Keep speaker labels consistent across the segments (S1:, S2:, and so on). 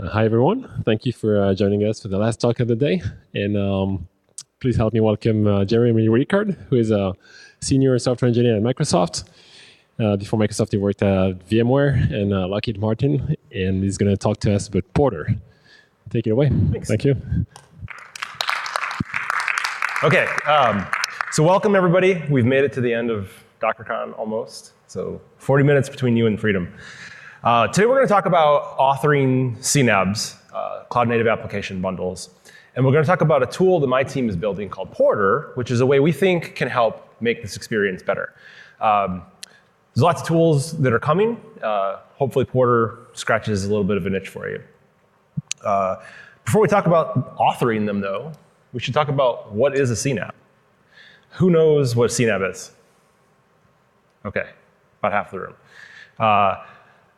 S1: Hi, everyone. Thank you for joining us for the last talk of the day. And please help me welcome Jeremy Ricard, who is a senior software engineer at Microsoft. Before Microsoft, he worked at VMware and Lockheed Martin, and he's going to talk to us about Porter. Take it away.
S2: Thanks.
S1: Thank you.
S2: Okay, so welcome everybody. We've made it to the end of DockerCon almost. So 40 minutes between you and freedom. Today we're going to talk about authoring CNABs, Cloud Native Application Bundles. And we're going to talk about a tool that my team is building called Porter, which is a way we think can help make this experience better. There's lots of tools that are coming. Hopefully Porter scratches a little bit of an itch for you. Before we talk about authoring them though, we should talk about what is a CNAB. Who knows what a CNAB is? Okay, about half the room.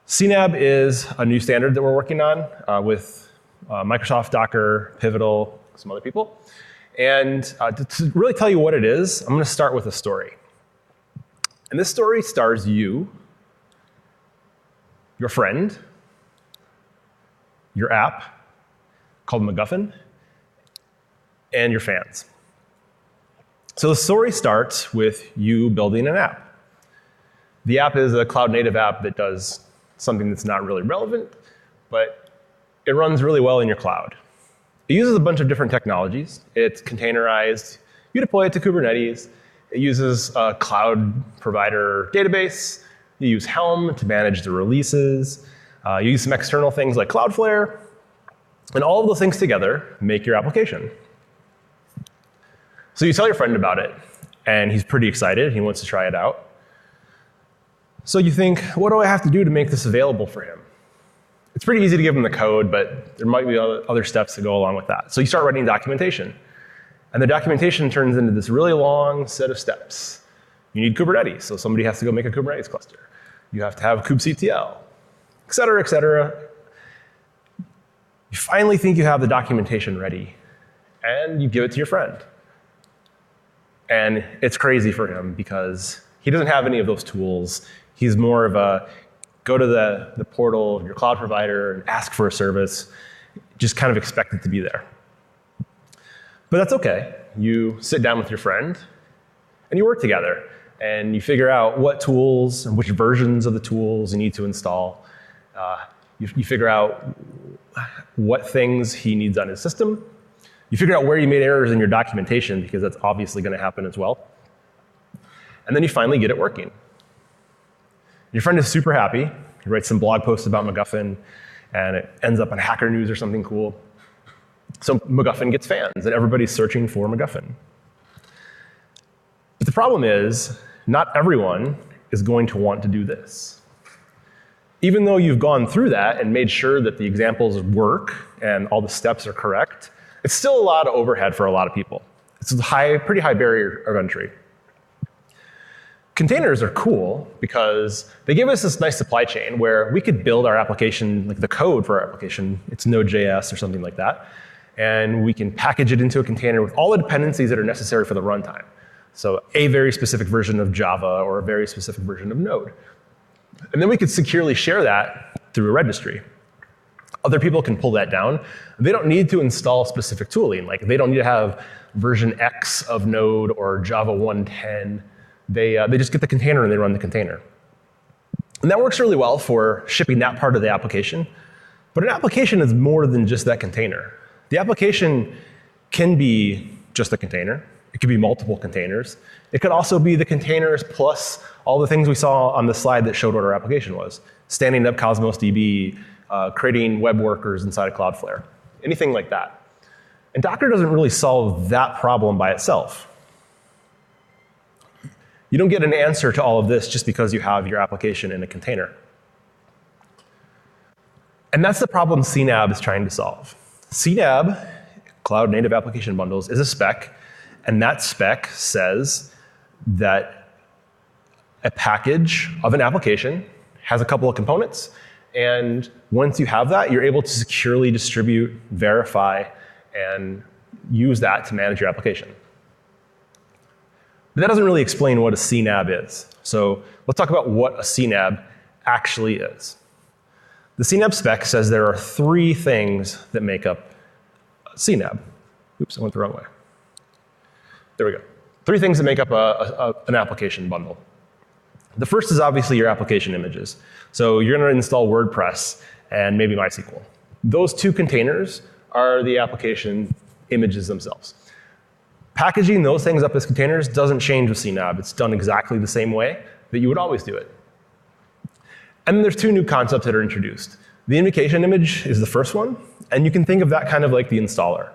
S2: CNAB is a new standard that we're working on with Microsoft, Docker, Pivotal, some other people. And to really tell you what it is, I'm going to start with a story. And this story stars you, your friend, your app called MacGuffin, and your fans. So the story starts with you building an app. The app is a cloud native app that does something that's not really relevant, but it runs really well in your cloud. It uses a bunch of different technologies. It's containerized. You deploy it to Kubernetes. It uses a cloud provider database. You use Helm to manage the releases. You use some external things like Cloudflare. And all of those things together make your application. So you tell your friend about it, and he's pretty excited. He wants to try it out. So you think, what do I have to do to make this available for him? It's pretty easy to give him the code, but there might be other steps that go along with that. So you start writing documentation. And the documentation turns into this really long set of steps. You need Kubernetes, so somebody has to go make a Kubernetes cluster. You have to have kubectl, et cetera, et cetera. You finally think you have the documentation ready, and you give it to your friend. And it's crazy for him because he doesn't have any of those tools. He's more of a go to the portal of your cloud provider and ask for a service. Just kind of expect it to be there. But that's okay. You sit down with your friend and you work together and you figure out what tools and which versions of the tools you need to install. You figure out what things he needs on his system. You figure out where you made errors in your documentation because that's obviously going to happen as well. And then you finally get it working. Your friend is super happy. He writes some blog posts about MacGuffin, and it ends up on Hacker News or something cool. So MacGuffin gets fans, and everybody's searching for MacGuffin. But the problem is, not everyone is going to want to do this. Even though you've gone through that and made sure that the examples work and all the steps are correct, it's still a lot of overhead for a lot of people. It's a pretty high barrier of entry. Containers are cool because they give us this nice supply chain where we could build our application, like the code for our application, it's Node.js or something like that, and we can package it into a container with all the dependencies that are necessary for the runtime. So a very specific version of Java or a very specific version of Node. And then we could securely share that through a registry. Other people can pull that down. They don't need to install specific tooling. Like they don't need to have version X of Node or Java 1.10. They just get the container and they run the container. And that works really well for shipping that part of the application. But an application is more than just that container. The application can be just a container. It could be multiple containers. It could also be the containers plus all the things we saw on the slide that showed what our application was. Standing up Cosmos DB, creating web workers inside of Cloudflare, anything like that. And Docker doesn't really solve that problem by itself. You don't get an answer to all of this just because you have your application in a container. And that's the problem CNAB is trying to solve. CNAB, Cloud Native Application Bundles, is a spec, and that spec says that a package of an application has a couple of components, and once you have that, you're able to securely distribute, verify, and use that to manage your application. But that doesn't really explain what a CNAB is. So let's talk about what a CNAB actually is. The CNAB spec says there are 3 things that make up CNAB. Oops, I went the wrong way. There we go. 3 things that make up an application bundle. The first is obviously your application images. So you're going to install WordPress and maybe MySQL. Those 2 containers are the application images themselves. Packaging those things up as containers doesn't change with CNAB. It's done exactly the same way that you would always do it. And then there's 2 new concepts that are introduced. The invocation image is the first one, and you can think of that kind of like the installer.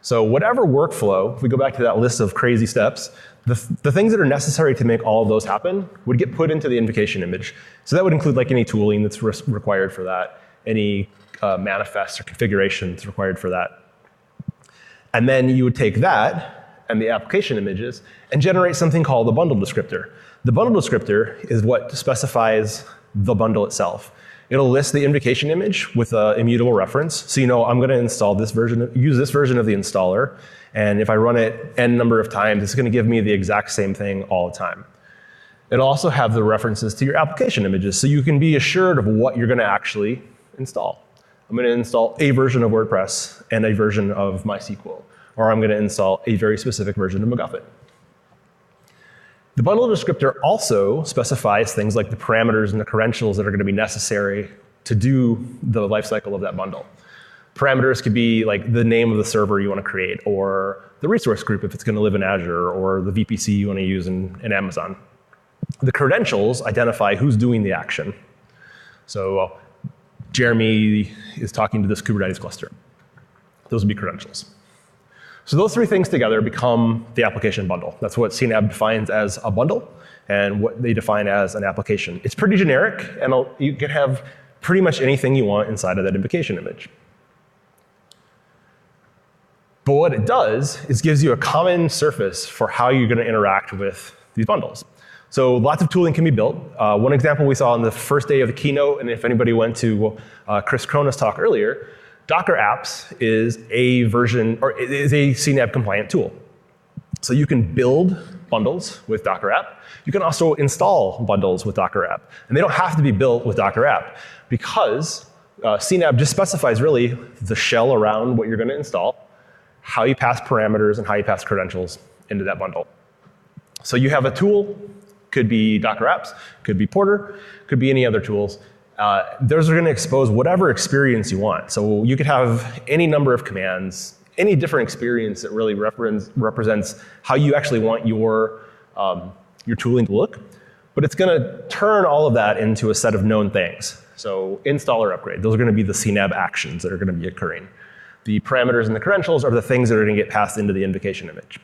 S2: So whatever workflow, if we go back to that list of crazy steps, the things that are necessary to make all of those happen would get put into the invocation image. So that would include like any tooling that's required for that, any manifests or configurations required for that. And then you would take that and the application images and generate something called the bundle descriptor. The bundle descriptor is what specifies the bundle itself. It'll list the invocation image with an immutable reference. So you know I'm going to install this version, use this version of the installer. And if I run it n number of times, it's going to give me the exact same thing all the time. It'll also have the references to your application images, so you can be assured of what you're going to actually install. I'm going to install a version of WordPress and a version of MySQL, or I'm going to install a very specific version of MacGuffin. The bundle descriptor also specifies things like the parameters and the credentials that are going to be necessary to do the lifecycle of that bundle. Parameters could be like the name of the server you want to create, or the resource group if it's going to live in Azure, or the VPC you want to use in Amazon. The credentials identify who's doing the action. So Jeremy is talking to this Kubernetes cluster. Those would be credentials. So those 3 things together become the application bundle. That's what CNAB defines as a bundle and what they define as an application. It's pretty generic, and you can have pretty much anything you want inside of that invocation image. But what it does is gives you a common surface for how you're going to interact with these bundles. So lots of tooling can be built. One example we saw on the first day of the keynote, and if anybody went to Chris Krona's talk earlier, Docker Apps is a version, or is a CNAB compliant tool. So you can build bundles with Docker App. You can also install bundles with Docker App. And they don't have to be built with Docker App, because CNAB just specifies really the shell around what you're going to install, how you pass parameters and how you pass credentials into that bundle. So you have a tool, could be Docker Apps, could be Porter, could be any other tools. Those are going to expose whatever experience you want. So you could have any number of commands, any different experience that really represents how you actually want your tooling to look. But it's going to turn all of that into a set of known things. So install or upgrade, those are going to be the CNAB actions that are going to be occurring. The parameters and the credentials are the things that are going to get passed into the invocation image.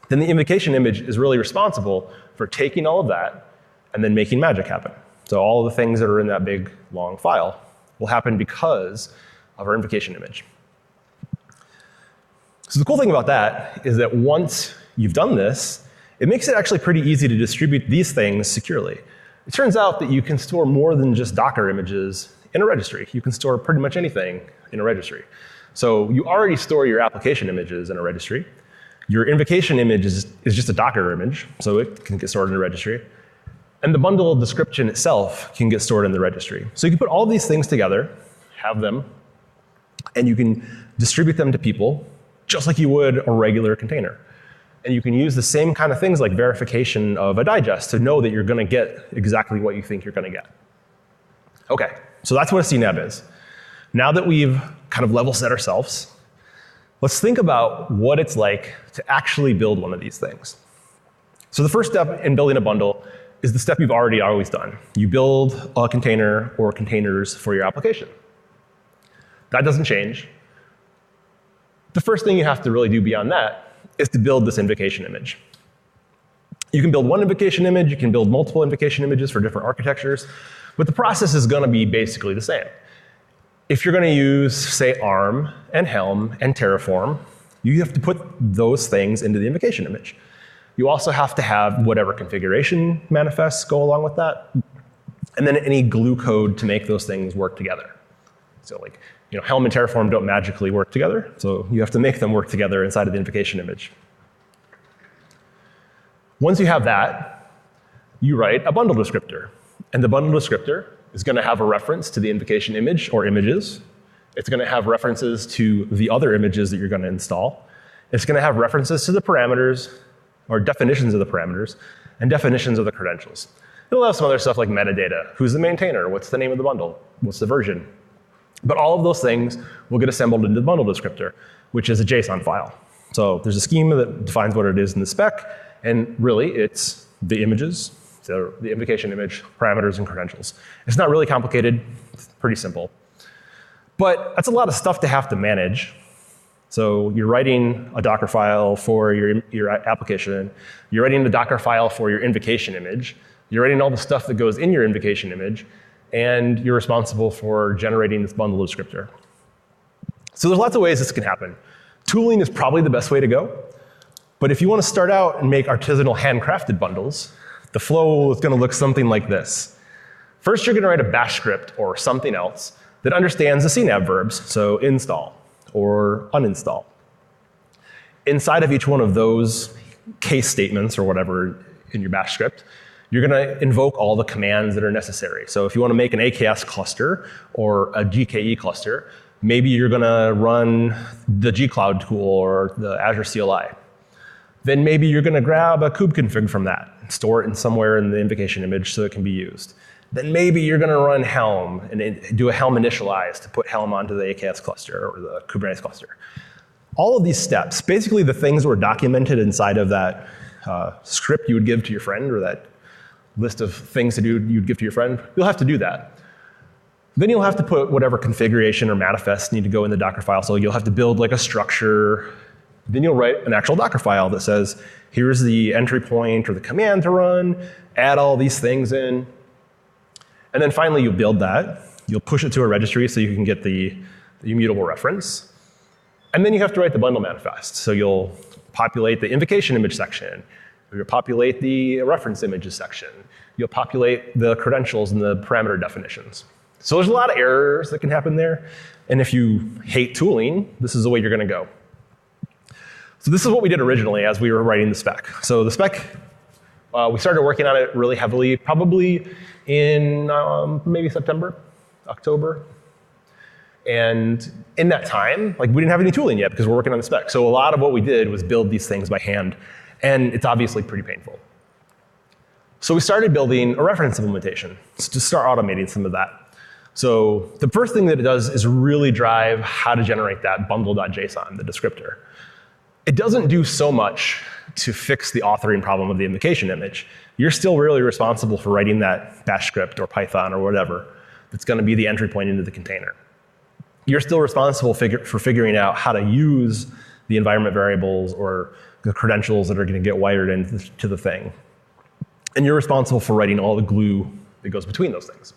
S2: Then the invocation image is really responsible for taking all of that and then making magic happen. So all of the things that are in that big, long file will happen because of our invocation image. So the cool thing about that is that once you've done this, it makes it actually pretty easy to distribute these things securely. It turns out that you can store more than just Docker images in a registry. You can store pretty much anything in a registry. So you already store your application images in a registry. Your invocation image is just a Docker image, so it can get stored in a registry. And the bundle description itself can get stored in the registry. So you can put all these things together, have them, and you can distribute them to people just like you would a regular container. And you can use the same kind of things like verification of a digest to know that you're going to get exactly what you think you're going to get. OK, so that's what a CNAB is. Now that we've kind of level set ourselves, let's think about what it's like to actually build one of these things. So the first step in building a bundle is the step you've already always done. You build a container or containers for your application. That doesn't change. The first thing you have to really do beyond that is to build this invocation image. You can build one invocation image, you can build multiple invocation images for different architectures, but the process is going to be basically the same. If you're going to use, say, ARM and Helm and Terraform, you have to put those things into the invocation image. You also have to have whatever configuration manifests go along with that, and then any glue code to make those things work together. So like, Helm and Terraform don't magically work together, so you have to make them work together inside of the invocation image. Once you have that, you write a bundle descriptor. And the bundle descriptor is going to have a reference to the invocation image or images. It's going to have references to the other images that you're going to install. It's going to have references to the parameters, or definitions of the parameters, and definitions of the credentials. It'll have some other stuff like metadata. Who's the maintainer? What's the name of the bundle? What's the version? But all of those things will get assembled into the bundle descriptor, which is a JSON file. So there's a schema that defines what it is in the spec, and really it's the images, so the invocation image, parameters, and credentials. It's not really complicated. It's pretty simple. But that's a lot of stuff to have to manage. So you're writing a Docker file for your application. You're writing the Docker file for your invocation image. You're writing all the stuff that goes in your invocation image. And you're responsible for generating this bundle descriptor. So there's lots of ways this can happen. Tooling is probably the best way to go. But if you want to start out and make artisanal handcrafted bundles, the flow is going to look something like this. First, you're going to write a bash script or something else that understands the CNAB verbs, so install or uninstall. Inside of each one of those case statements or whatever in your bash script, you're going to invoke all the commands that are necessary. So if you want to make an AKS cluster or a GKE cluster, maybe you're going to run the gcloud tool or the Azure CLI. Then maybe you're going to grab a kubeconfig from that, store it in somewhere in the invocation image so it can be used. Then maybe you're going to run Helm and do a Helm initialize to put Helm onto the AKS cluster or the Kubernetes cluster. All of these steps, basically the things were documented inside of that script you would give to your friend or that list of things to do you'd give to your friend. You'll have to do that. Then you'll have to put whatever configuration or manifests need to go in the Docker file. So you'll have to build like a structure. Then you'll write an actual Docker file that says, here's the entry point or the command to run, add all these things in. And then finally, you build that. You'll push it to a registry so you can get the immutable reference. And then you have to write the bundle manifest. So you'll populate the invocation image section. You'll populate the reference images section. You'll populate the credentials and the parameter definitions. So there's a lot of errors that can happen there. And if you hate tooling, this is the way you're going to go. So this is what we did originally as we were writing the spec. So the spec, we started working on it really heavily, probably in maybe September, October. And in that time, like we didn't have any tooling yet because we're working on the spec. So a lot of what we did was build these things by hand. And it's obviously pretty painful. So we started building a reference implementation to start automating some of that. So the first thing that it does is really drive how to generate that bundle.json, the descriptor. It doesn't do so much to fix the authoring problem of the invocation image. You're still really responsible for writing that bash script or Python or whatever that's going to be the entry point into the container. You're still responsible for figuring out how to use the environment variables or the credentials that are going to get wired into the thing. And you're responsible for writing all the glue that goes between those things.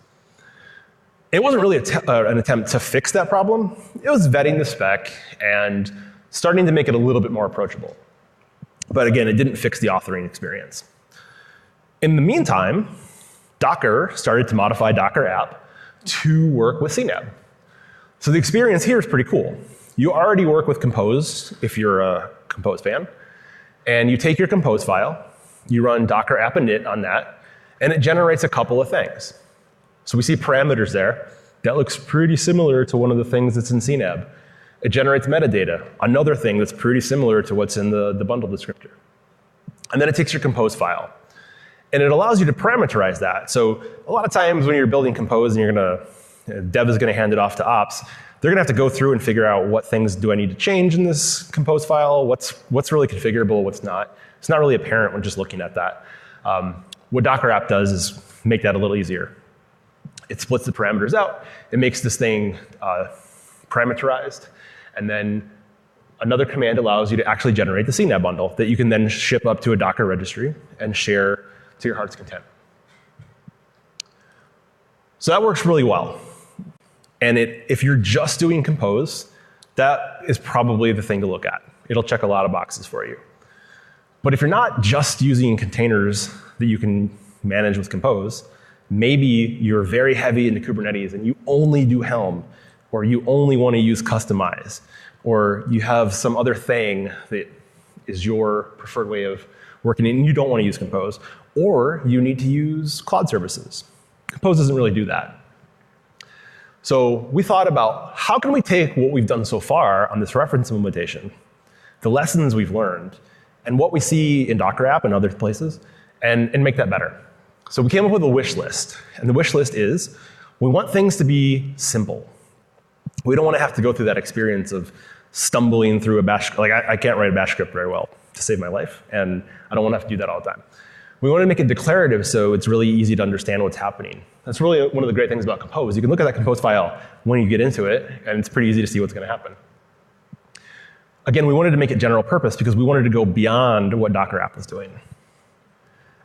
S2: It wasn't really an attempt to fix that problem. It was vetting the spec and starting to make it a little bit more approachable. But again, it didn't fix the authoring experience. In the meantime, Docker started to modify Docker app to work with CNAB. So the experience here is pretty cool. You already work with Compose if you're a Compose fan. And you take your Compose file, you run docker app init on that, and it generates a couple of things. So we see parameters there. That looks pretty similar to one of the things that's in CNAB. It generates metadata, another thing that's pretty similar to what's in the bundle descriptor. And then it takes your Compose file. And it allows you to parameterize that. So a lot of times when you're building Compose and dev is going to hand it off to ops, they're going to have to go through and figure out what things do I need to change in this Compose file, what's really configurable, what's not. It's not really apparent when just looking at that. What Docker app does is make that a little easier. It splits the parameters out. It makes this thing parameterized. And then another command allows you to actually generate the CNAB bundle that you can then ship up to a Docker registry and share to your heart's content. So that works really well. And if you're just doing Compose, that is probably the thing to look at. It'll check a lot of boxes for you. But if you're not just using containers that you can manage with Compose, maybe you're very heavy into Kubernetes and you only do Helm, or you only want to use Customize, or you have some other thing that is your preferred way of working and you don't want to use Compose, or you need to use cloud services. Compose doesn't really do that. So we thought about how can we take what we've done so far on this reference implementation, the lessons we've learned, and what we see in Docker app and other places, and make that better. So we came up with a wish list. And the wish list is, we want things to be simple. We don't want to have to go through that experience of stumbling through a bash. Like I can't write a bash script very well to save my life, and I don't want to have to do that all the time. We want to make it declarative so it's really easy to understand what's happening. That's really one of the great things about Compose. You can look at that Compose file when you get into it, and it's pretty easy to see what's going to happen. Again, we wanted to make it general purpose because we wanted to go beyond what Docker app was doing.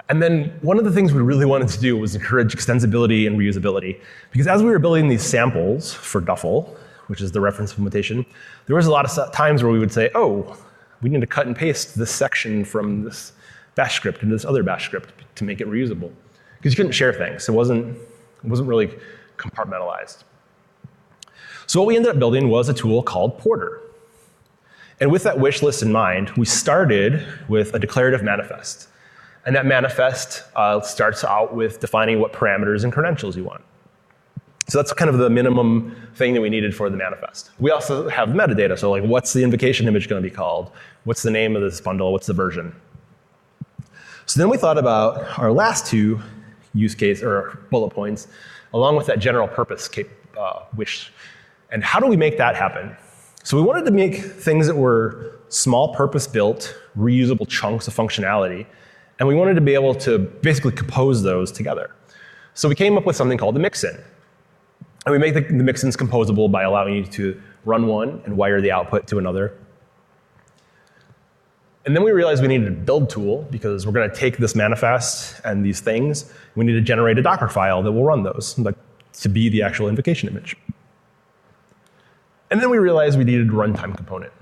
S2: And then one of the things we really wanted to do was encourage extensibility and reusability. Because as we were building these samples for Duffel, which is the reference implementation, there was a lot of times where we would say, oh, we need to cut and paste this section from this bash script into this other bash script to make it reusable. Because you couldn't share things. It wasn't really compartmentalized. So what we ended up building was a tool called Porter. And with that wish list in mind, we started with a declarative manifest. And that manifest starts out with defining what parameters and credentials you want. So that's kind of the minimum thing that we needed for the manifest. We also have metadata, so like what's the invocation image going to be called? What's the name of this bundle? What's the version? So then we thought about our last two use case or bullet points, along with that general purpose wish. And how do we make that happen? So we wanted to make things that were small purpose-built, reusable chunks of functionality, and we wanted to be able to basically compose those together. So we came up with something called the Mixin. And we make the Mixins composable by allowing you to run one and wire the output to another. And then we realized we needed a build tool because we're going to take this manifest and these things. We need to generate a Docker file that will run those, like to be the actual invocation image. And then we realized we needed a runtime component.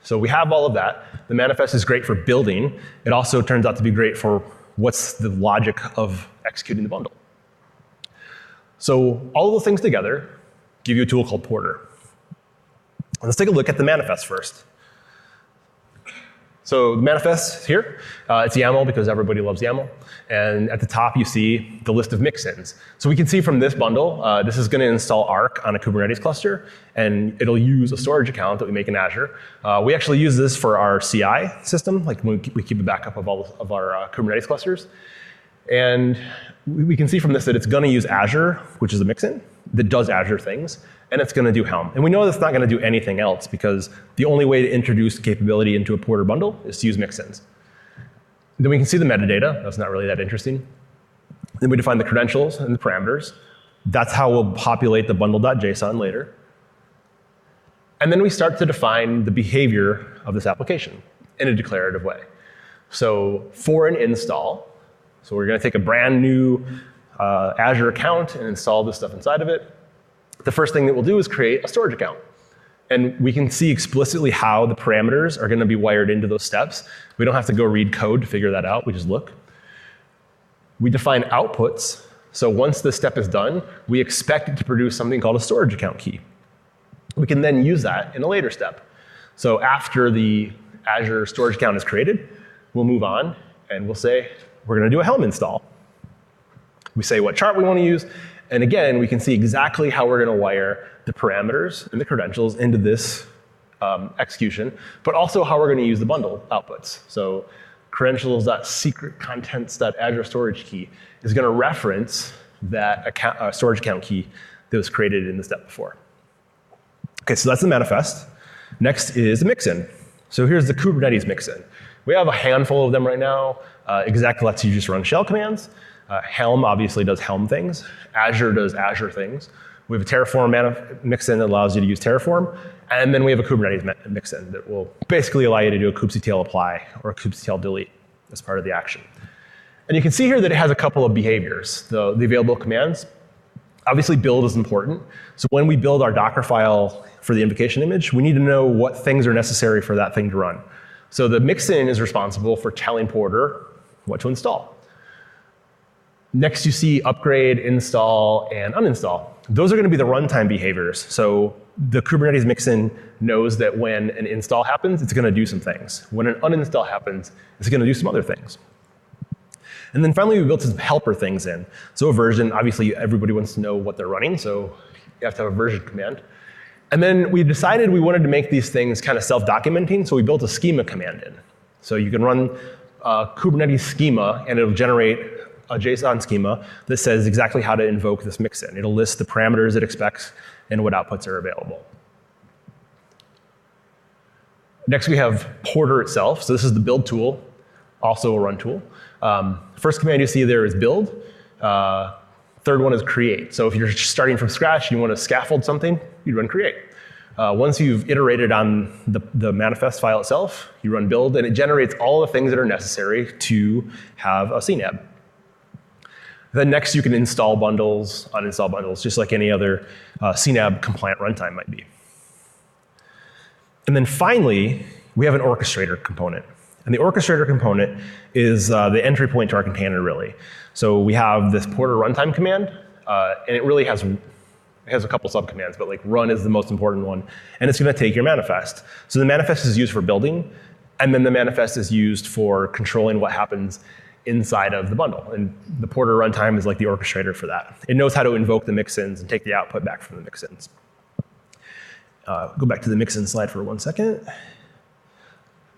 S2: So we have all of that. The manifest is great for building. It also turns out to be great for what's the logic of executing the bundle. So all of those things together give you a tool called Porter. Let's take a look at the manifest first. So the manifest here, it's YAML because everybody loves YAML. And at the top, you see the list of Mixins. So we can see from this bundle, this is going to install Arc on a Kubernetes cluster, and it'll use a storage account that we make in Azure. We actually use this for our CI system, like when we keep a backup of all of our Kubernetes clusters. And we can see from this that it's going to use Azure, which is a Mixin, that does Azure things, and it's going to do Helm. And we know that's not going to do anything else because the only way to introduce capability into a Porter bundle is to use Mixins. Then we can see the metadata. That's not really that interesting. Then we define the credentials and the parameters. That's how we'll populate the bundle.json later. And then we start to define the behavior of this application in a declarative way. So for an install, so we're going to take a brand new Azure account and install this stuff inside of it. The first thing that we'll do is create a storage account. And we can see explicitly how the parameters are going to be wired into those steps. We don't have to go read code to figure that out. We just look. We define outputs. So once this step is done, we expect it to produce something called a storage account key. We can then use that in a later step. So after the Azure storage account is created, we'll move on and we'll say, we're going to do a Helm install. We say what chart we want to use. And again, we can see exactly how we're going to wire the parameters and the credentials into this execution, but also how we're going to use the bundle outputs. So credentials.secretcontents.azure storage key is going to reference that storage account key that was created in the step before. OK, so that's the manifest. Next is the Mixin. So here's the Kubernetes Mixin. We have a handful of them right now. Exec lets you just run shell commands. Helm obviously does Helm things. Azure does Azure things. We have a Terraform Mixin that allows you to use Terraform. And then we have a Kubernetes Mixin that will basically allow you to do a kubectl apply or a kubectl delete as part of the action. And you can see here that it has a couple of behaviors. The available commands. Obviously, build is important. So when we build our Docker file for the invocation image, we need to know what things are necessary for that thing to run. So the Mixin is responsible for telling Porter what to install. Next, you see upgrade, install, and uninstall. Those are going to be the runtime behaviors. So the Kubernetes Mixin knows that when an install happens, it's going to do some things. When an uninstall happens, it's going to do some other things. And then finally, we built some helper things in. So a version, obviously, everybody wants to know what they're running, so you have to have a version command. And then we decided we wanted to make these things kind of self-documenting, so we built a schema command in. So you can run Kubernetes schema, and it'll generate a JSON schema that says exactly how to invoke this mixin. It'll list the parameters it expects and what outputs are available. Next, we have Porter itself. So this is the build tool, also a run tool. First command you see there is build. Third one is create. So if you're just starting from scratch and you want to scaffold something, you run create. Once you've iterated on the manifest file itself, you run build, and it generates all the things that are necessary to have a CNAB. Then next, you can install bundles, uninstall bundles, just like any other CNAB compliant runtime might be. And then finally, we have an orchestrator component. And the orchestrator component is the entry point to our container, really. So we have this Porter runtime command, and it really has a couple subcommands, but like run is the most important one. And it's going to take your manifest. So the manifest is used for building, and then the manifest is used for controlling what happens inside of the bundle. And the Porter runtime is like the orchestrator for that. It knows how to invoke the mixins and take the output back from the mixins. Go back to the mixin slide for 1 second.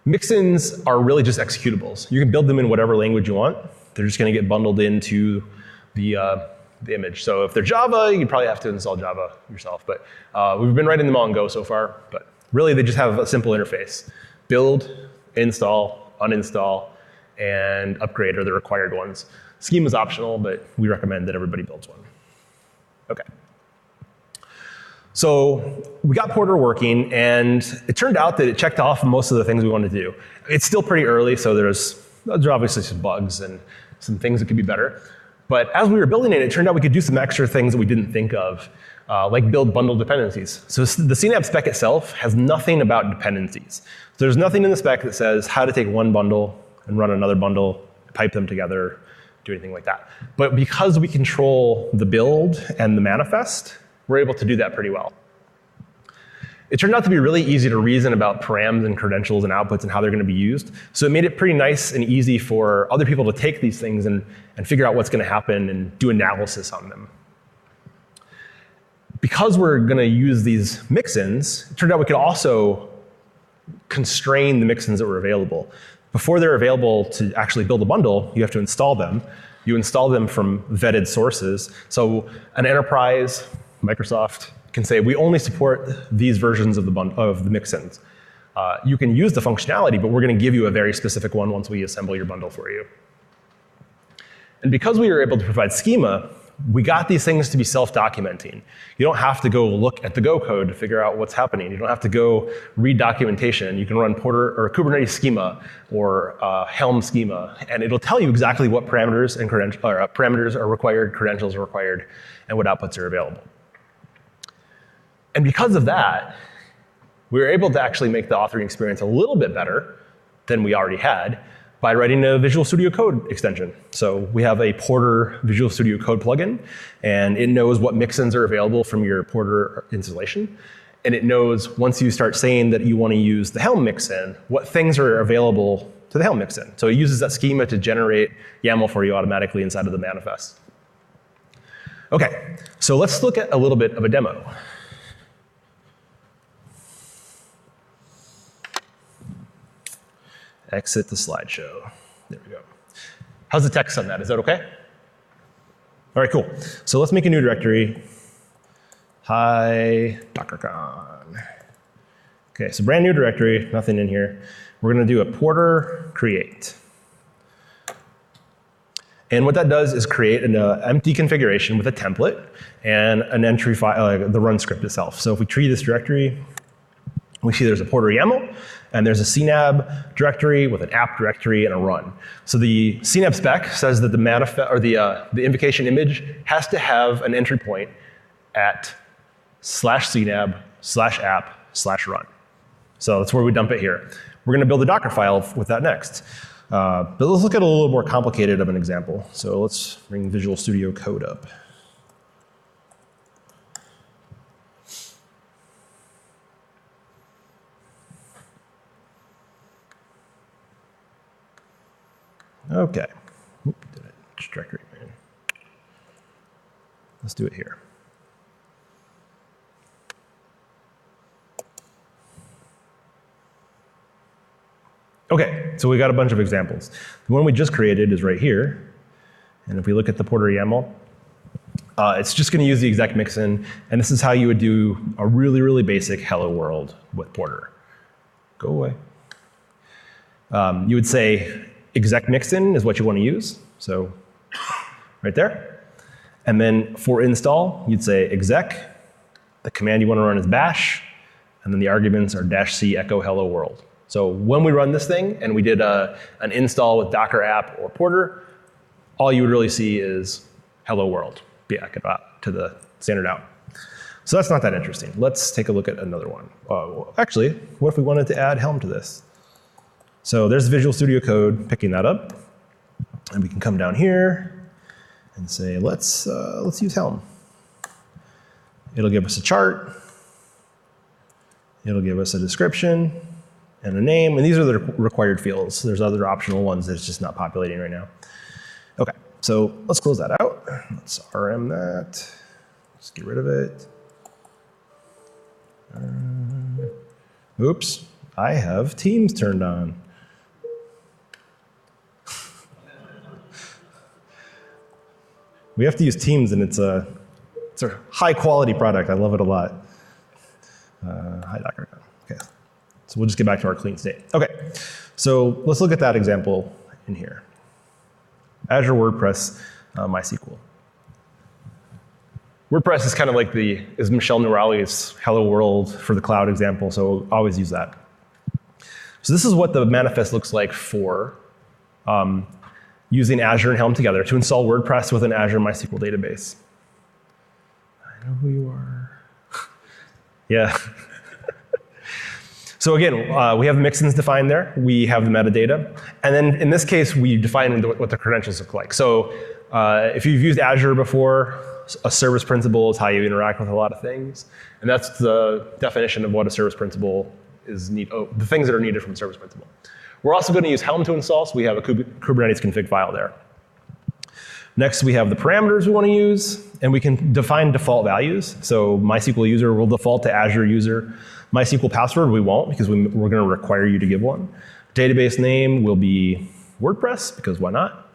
S2: Mixins are really just executables. You can build them in whatever language you want. They're just going to get bundled into the image. So if they're Java, you probably have to install Java yourself. But we've been writing them all in Go so far. But really, they just have a simple interface. Build, install, uninstall, and upgrade are the required ones. Schema is optional, but we recommend that everybody builds one. OK. So we got Porter working, and it turned out that it checked off most of the things we wanted to do. It's still pretty early, so there's obviously some bugs and some things that could be better. But as we were building it, it turned out we could do some extra things that we didn't think of, like build bundle dependencies. So the CNAB spec itself has nothing about dependencies. So there's nothing in the spec that says how to take one bundle and run another bundle, pipe them together, do anything like that. But because we control the build and the manifest, we're able to do that pretty well. It turned out to be really easy to reason about params and credentials and outputs and how they're going to be used. So it made it pretty nice and easy for other people to take these things and figure out what's going to happen and do analysis on them. Because we're going to use these mixins, it turned out we could also constrain the mixins that were available. Before they're available to actually build a bundle, you have to install them. You install them from vetted sources. So an enterprise, Microsoft, can say, we only support these versions of the mixins. You can use the functionality, but we're going to give you a very specific one once we assemble your bundle for you. And because we were able to provide schema, we got these things to be self-documenting. You don't have to go look at the Go code to figure out what's happening. You don't have to go read documentation. You can run Porter or Kubernetes schema or Helm schema, and it'll tell you exactly what parameters and parameters are required, credentials are required, and what outputs are available. And because of that, we were able to actually make the authoring experience a little bit better than we already had by writing a Visual Studio Code extension. So we have a Porter Visual Studio Code plugin, and it knows what mixins are available from your Porter installation. And it knows once you start saying that you want to use the Helm mixin, what things are available to the Helm mixin. So it uses that schema to generate YAML for you automatically inside of the manifest. OK, so let's look at a little bit of a demo. Exit the slideshow. There we go. How's the text on that? Is that OK? All right, cool. So let's make a new directory. Hi, DockerCon. OK, so brand new directory, nothing in here. We're going to do a Porter create. And what that does is create an empty configuration with a template and an entry file, the run script itself. So if we tree this directory, we see there's a Porter YAML, and there's a CNAB directory with an app directory and a run. So the CNAB spec says that the manifest or the invocation image has to have an entry point at /CNAB/app/run. So that's where we dump it here. We're going to build a Docker file with that next. But let's look at a little more complicated of an example. So let's bring Visual Studio Code up. OK. Did I directory? Let's do it here. Okay, so we got a bunch of examples. The one we just created is right here. And if we look at the Porter YAML, it's just going to use the exec mixin, and this is how you would do a really, really basic hello world with Porter. Go away. You would say exec mixin is what you want to use, so right there. And then for install, you'd say exec. The command you want to run is bash, and then the arguments are -c echo hello world. So when we run this thing and we did an install with Docker app or Porter, all you would really see is hello world to the standard out. So that's not that interesting. Let's take a look at another one. Actually, what if we wanted to add Helm to this? So there's Visual Studio Code picking that up. And we can come down here and say, let's use Helm. It'll give us a chart. It'll give us a description and a name. And these are the required fields. There's other optional ones that's just not populating right now. OK, so let's close that out. Let's RM that. Let's get rid of it. Oops, I have Teams turned on. We have to use Teams, and it's a high-quality product. I love it a lot. Hi, Docker. Okay, so we'll just get back to our clean state. Okay, so let's look at that example in here. Azure WordPress, MySQL. WordPress is kind of like is Michelle Nourali's Hello World for the cloud example, so always use that. So this is what the manifest looks like for using Azure and Helm together to install WordPress with an Azure MySQL database. I know who you are. Yeah. So again, we have the Mixins defined there. We have the metadata. And then in this case, we define what the credentials look like. So if you've used Azure before, a service principal is how you interact with a lot of things. And that's the definition of what a service principal is, the things that are needed from a service principal. We're also going to use Helm to install, so we have a Kubernetes config file there. Next, we have the parameters we want to use, and we can define default values. So MySQL user will default to Azure user. MySQL password we won't, because we're going to require you to give one. Database name will be WordPress, because why not?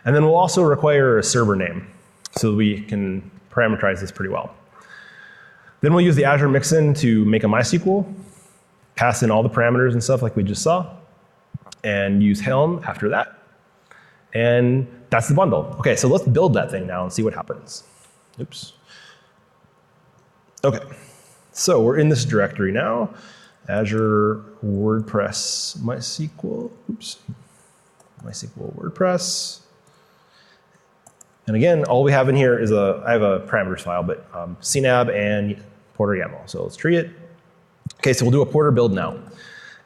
S2: And then we'll also require a server name, so we can parameterize this pretty well. Then we'll use the Azure Mixin to make a MySQL, pass in all the parameters and stuff like we just saw, and use Helm after that. And that's the bundle. OK, so let's build that thing now and see what happens. Oops. OK, so we're in this directory now. Azure WordPress MySQL. Oops. MySQL WordPress. And again, all we have in here is I have a parameters file, but CNAB and Porter YAML. So let's tree it. OK, so we'll do a Porter build now.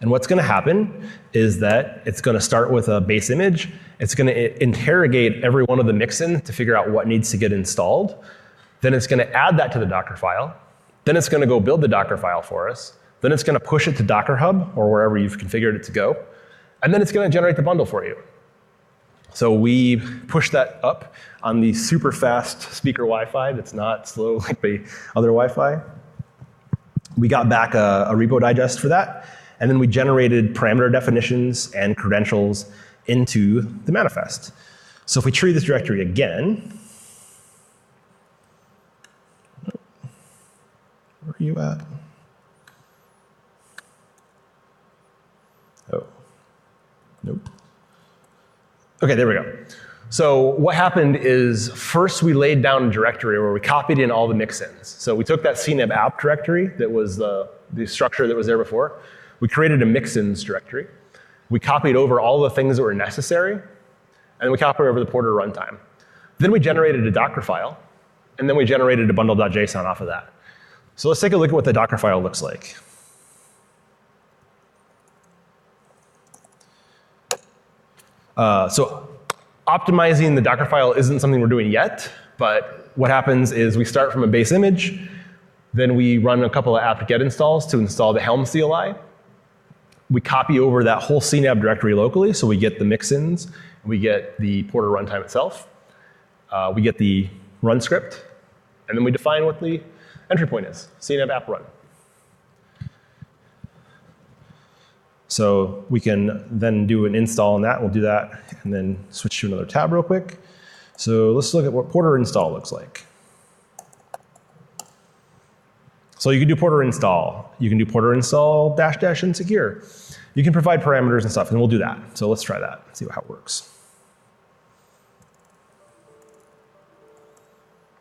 S2: And what's going to happen is that it's going to start with a base image. It's going to interrogate every one of the Mixins to figure out what needs to get installed. Then it's going to add that to the Docker file. Then it's going to go build the Docker file for us. Then it's going to push it to Docker Hub or wherever you've configured it to go. And then it's going to generate the bundle for you. So we push that up on the super fast speaker Wi-Fi that's not slow like the other Wi-Fi. We got back a repo digest for that. And then we generated parameter definitions and credentials into the manifest. So if we tree this directory again, where are you at? Oh, nope. OK, there we go. So what happened is first we laid down a directory where we copied in all the Mixins. So we took that CNAB app directory that was the structure that was there before. We created a Mixins directory. We copied over all the things that were necessary, and we copied over the Porter runtime. Then we generated a Docker file, and then we generated a bundle.json off of that. So let's take a look at what the Docker file looks like. So optimizing the Docker file isn't something we're doing yet, but what happens is we start from a base image, then we run a couple of apt-get installs to install the Helm CLI. We copy over that whole CNAB directory locally, so we get the Mixins, we get the Porter runtime itself. we get the run script, and then we define what the entry point is, CNAB app run. So we can then do an install on that. We'll do that and then switch to another tab real quick. So let's look at what porter install looks like. So you can do porter install. You can do porter install -- insecure. You can provide parameters and stuff, and we'll do that. So let's try that, see how it works.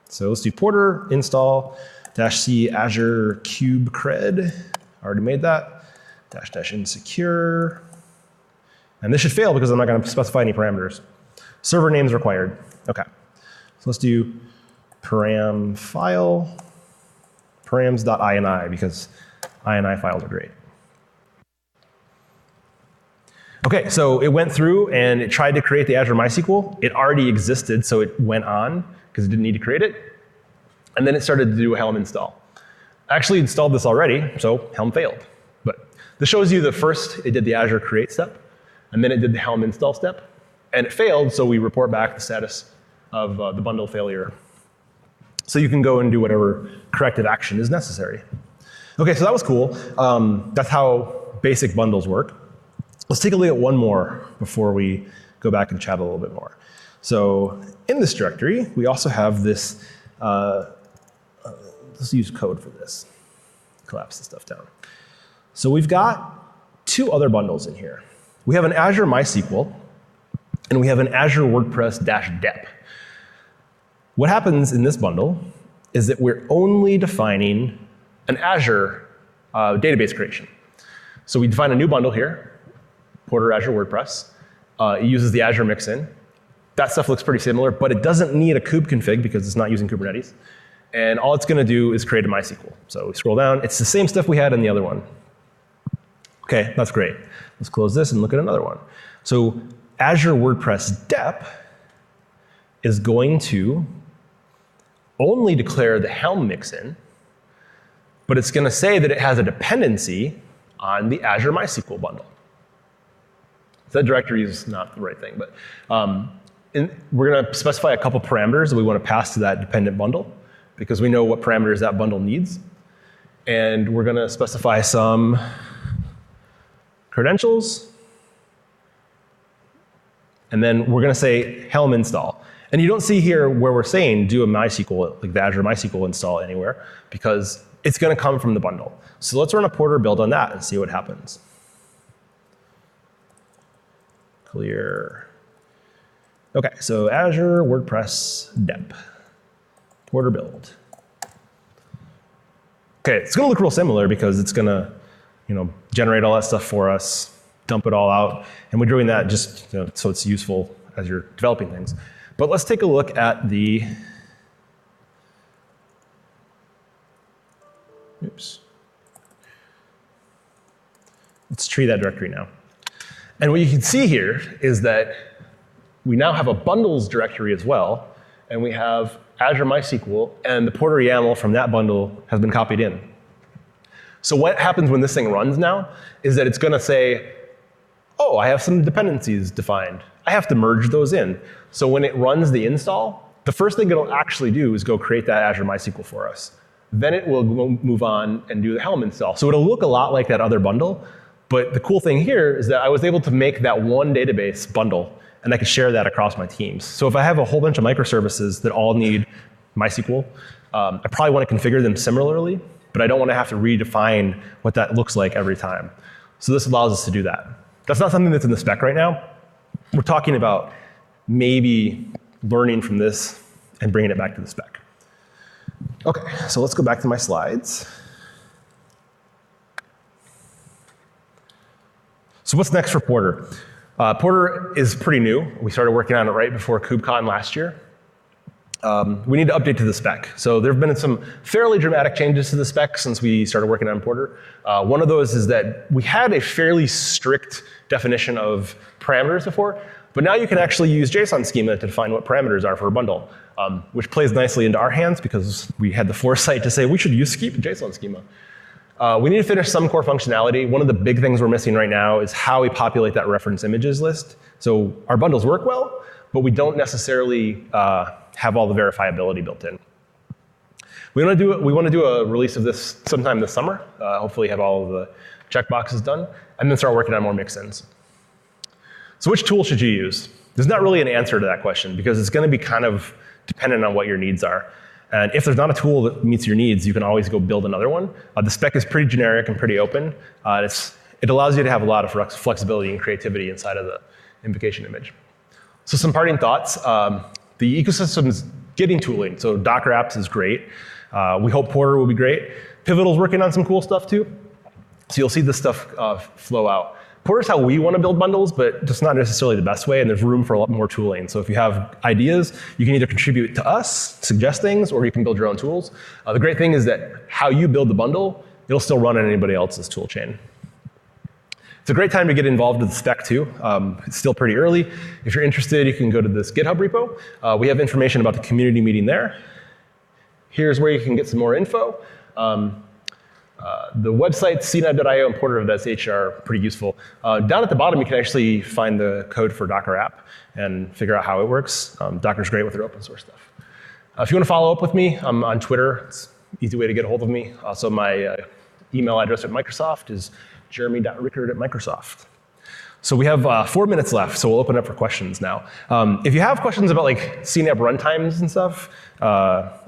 S2: So let's do porter install -c Azure Cube Cred. Already made that. -- insecure. And this should fail because I'm not going to specify any parameters. Server names required. OK. So let's do param file, params.ini, because ini files are great. OK, so it went through and it tried to create the Azure MySQL. It already existed, so it went on because it didn't need to create it. And then it started to do a Helm install. I actually installed this already, so Helm failed. But this shows you the first, it did the Azure create step, and then it did the Helm install step. And it failed, so we report back the status of the bundle failure. So you can go and do whatever corrective action is necessary. OK, so that was cool. That's how basic bundles work. Let's take a look at one more before we go back and chat a little bit more. So in this directory, we also have this. Let's use code for this. Collapse the stuff down. So we've got two other bundles in here. We have an Azure MySQL, and we have an Azure WordPress -dep. What happens in this bundle is that we're only defining an Azure database creation. So we define a new bundle here, Porter Azure WordPress. It uses the Azure Mixin. That stuff looks pretty similar, but it doesn't need a kube config because it's not using Kubernetes. And all it's going to do is create a MySQL. So we scroll down. It's the same stuff we had in the other one. OK, that's great. Let's close this and look at another one. So Azure WordPress dep is going to only declare the Helm mixin, but it's going to say that it has a dependency on the Azure MySQL bundle. So that directory is not the right thing, but we're going to specify a couple parameters that we want to pass to that dependent bundle, because we know what parameters that bundle needs. And we're going to specify some credentials. And then we're going to say Helm install. And you don't see here where we're saying do a MySQL, like the Azure MySQL install anywhere, because it's going to come from the bundle. So let's run a porter build on that and see what happens. Clear. OK, so Azure WordPress dep. Porter build. OK, it's going to look real similar because it's going to generate all that stuff for us, dump it all out. And we're doing that just so it's useful as you're developing things. But let's take a look at the oops. Let's tree that directory now. And what you can see here is that we now have a bundles directory as well, and we have Azure MySQL, and the Porter YAML from that bundle has been copied in. So what happens when this thing runs now is that it's going to say, oh, I have some dependencies defined. I have to merge those in. So when it runs the install, the first thing it'll actually do is go create that Azure MySQL for us. Then it will move on and do the Helm install. So it'll look a lot like that other bundle. But the cool thing here is that I was able to make that one database bundle, and I could share that across my teams. So if I have a whole bunch of microservices that all need MySQL, I probably want to configure them similarly, but I don't want to have to redefine what that looks like every time. So this allows us to do that. That's not something that's in the spec right now. We're talking about maybe learning from this and bringing it back to the spec. OK, so let's go back to my slides. So what's next for Porter? Porter is pretty new. We started working on it right before KubeCon last year. We need to update to the spec. So there have been some fairly dramatic changes to the spec since we started working on Porter. One of those is that we had a fairly strict definition of parameters before, but now you can actually use JSON schema to define what parameters are for a bundle, which plays nicely into our hands because we had the foresight to say we should use JSON schema. We need to finish some core functionality. One of the big things we're missing right now is how we populate that reference images list. So our bundles work well, but we don't necessarily have all the verifiability built in. We want to do a release of this sometime this summer. Hopefully have all of the checkboxes done, and then start working on more mixins. So which tool should you use? There's not really an answer to that question because it's going to be kind of dependent on what your needs are. And if there's not a tool that meets your needs, you can always go build another one. The spec is pretty generic and pretty open. It allows you to have a lot of flexibility and creativity inside of the invocation image. So some parting thoughts. The ecosystem is getting tooling. So Docker apps is great. We hope Porter will be great. Pivotal's working on some cool stuff too. So you'll see this stuff flow out. Porter's how we want to build bundles, but just not necessarily the best way, and there's room for a lot more tooling. So if you have ideas, you can either contribute to us, suggest things, or you can build your own tools. The great thing is that how you build the bundle, it'll still run on anybody else's tool chain. It's a great time to get involved with the spec too. It's still pretty early. If you're interested, you can go to this GitHub repo. We have information about the community meeting there. Here's where you can get some more info. The websites, CNAB.io and porter.sh are pretty useful. Down at the bottom, you can actually find the code for Docker app and figure out how it works. Docker's great with their open source stuff. If you want to follow up with me, I'm on Twitter. It's an easy way to get a hold of me. Also, my email address at Microsoft is jeremy.rickard@Microsoft. So we have 4 minutes left, so we'll open up for questions now. If you have questions about like CNAB runtimes and stuff,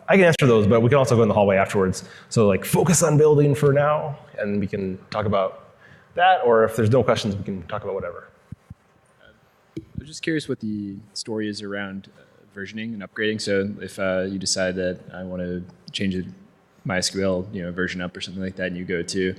S2: I can answer those, but we can also go in the hallway afterwards. So like focus on building for now, and we can talk about that, or if there's no questions, we can talk about whatever.
S3: I'm just curious what the story is around versioning and upgrading. So if you decide that I want to change the MySQL version up or something like that, and you go to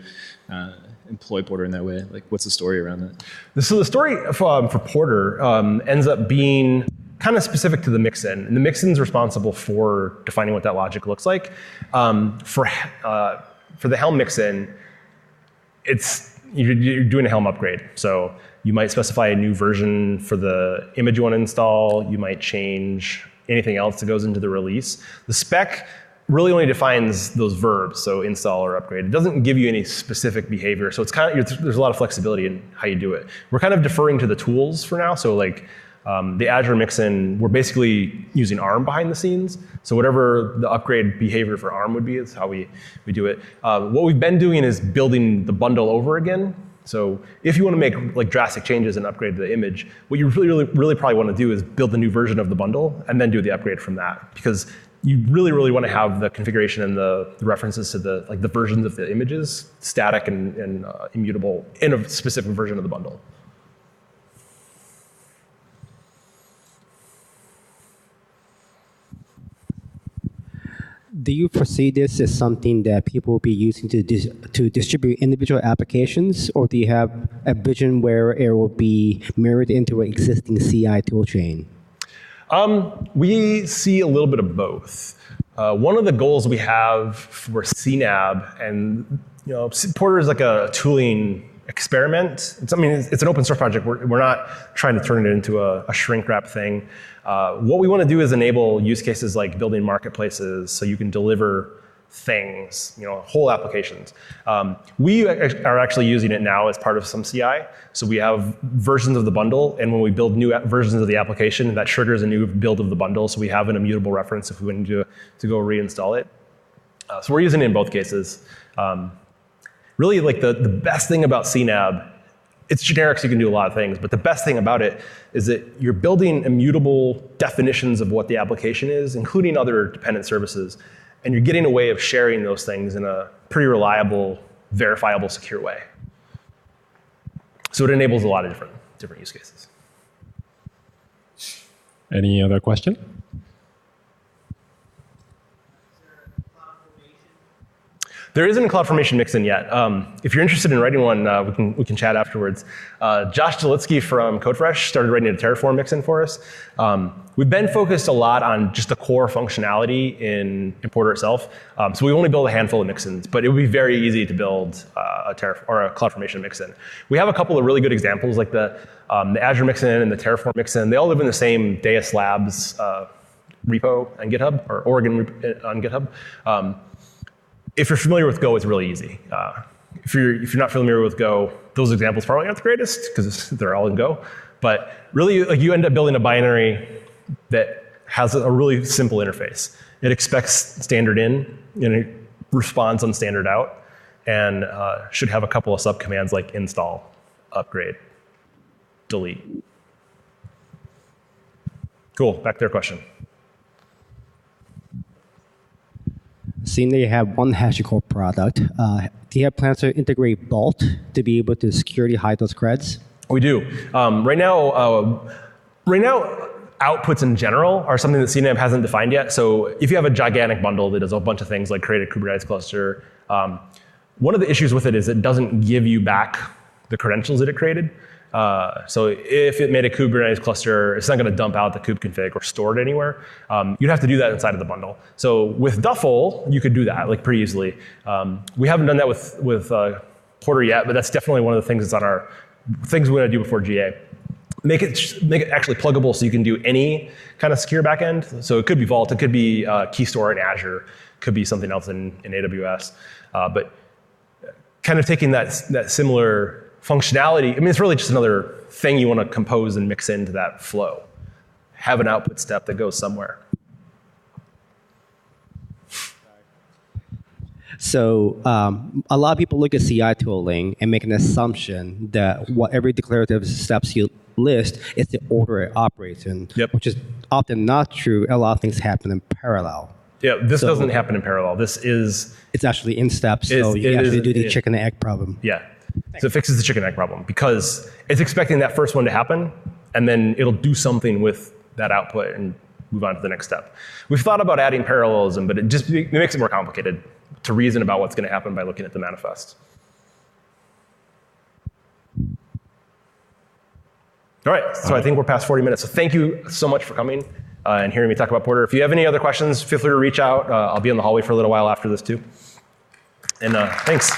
S3: employ Porter in that way, like what's the story around that? So
S2: the story for Porter ends up being kind of specific to the mixin. And the mixin's responsible for defining what that logic looks like. For the Helm mixin, you're doing a Helm upgrade. So you might specify a new version for the image you want to install. You might change anything else that goes into the release. The spec really only defines those verbs, so install or upgrade. It doesn't give you any specific behavior. So it's there's a lot of flexibility in how you do it. We're kind of deferring to the tools for now. So like, the Azure Mixin, we're basically using ARM behind the scenes. So whatever the upgrade behavior for ARM would be is how we do it. What we've been doing is building the bundle over again. So if you want to make like drastic changes and upgrade the image, what you really probably want to do is build a new version of the bundle and then do the upgrade from that. Because you really want to have the configuration and the references to the versions of the images static and immutable in a specific version of the bundle.
S4: Do you foresee this as something that people will be using to distribute individual applications, or do you have a vision where it will be mirrored into an existing CI toolchain?
S2: We see a little bit of both. One of the goals we have for CNAB, and Porter is like a tooling experiment. It's an open source project. We're not trying to turn it into a shrink wrap thing. What we want to do is enable use cases like building marketplaces so you can deliver things, whole applications. We are actually using it now as part of some CI. So we have versions of the bundle, and when we build new versions of the application, that triggers a new build of the bundle. So we have an immutable reference if we need to go reinstall it. So we're using it in both cases. Really, like the best thing about CNAB, it's generic, so you can do a lot of things, but the best thing about it is that you're building immutable definitions of what the application is, including other dependent services, and you're getting a way of sharing those things in a pretty reliable, verifiable, secure way. So it enables a lot of different use cases.
S1: Any other question?
S2: There isn't a CloudFormation mixin yet. If you're interested in writing one, we can chat afterwards. Josh Jalitsky from CodeFresh started writing a Terraform mixin for us. We've been focused a lot on just the core functionality in Porter itself. So we only build a handful of mixins, but it would be very easy to build a CloudFormation mixin. We have a couple of really good examples, like the Azure mixin and the Terraform mixin. They all live in the same Deis Labs repo on GitHub, or Oregon on GitHub. If you're familiar with Go, it's really easy. If you're not familiar with Go, those examples probably aren't the greatest because they're all in Go. But really, like, you end up building a binary that has a really simple interface. It expects standard in, and it responds on standard out, and should have a couple of subcommands like install, upgrade, delete. Cool, back to your question.
S4: Seeing that you have one HashiCorp product, do you have plans to integrate Vault to be able to securely hide those creds?
S2: We do. Right now, outputs in general are something that CNAB hasn't defined yet. So if you have a gigantic bundle that does a bunch of things like create a Kubernetes cluster, one of the issues with it is it doesn't give you back the credentials that it created. So if it made a Kubernetes cluster, it's not going to dump out the kube config or store it anywhere. You'd have to do that inside of the bundle. So with Duffel, you could do that like pretty easily. We haven't done that with Porter yet, but that's definitely one of the things that's on our things we're going to do before GA. Make it actually pluggable so you can do any kind of secure backend. So it could be Vault, it could be key store in Azure, it could be something else in AWS. But kind of taking that similar functionality, I mean, it's really just another thing you want to compose and mix into that flow. Have an output step that goes somewhere.
S4: So a lot of people look at CI tooling and make an assumption that whatever declarative steps you list is the order it operates in, which is often not true. A lot of things happen in parallel.
S2: Yeah, this doesn't happen in parallel. It's
S4: actually in steps, so you actually do the chicken and egg problem.
S2: Yeah, so it fixes the chicken egg problem because it's expecting that first one to happen, and then it'll do something with that output and move on to the next step. We've thought about adding parallelism, but it makes it more complicated to reason about what's going to happen by looking at the manifest. All right, so I think we're past 40 minutes. So thank you so much for coming and hearing me talk about Porter. If you have any other questions, feel free to reach out. I'll be in the hallway for a little while after this too. And thanks.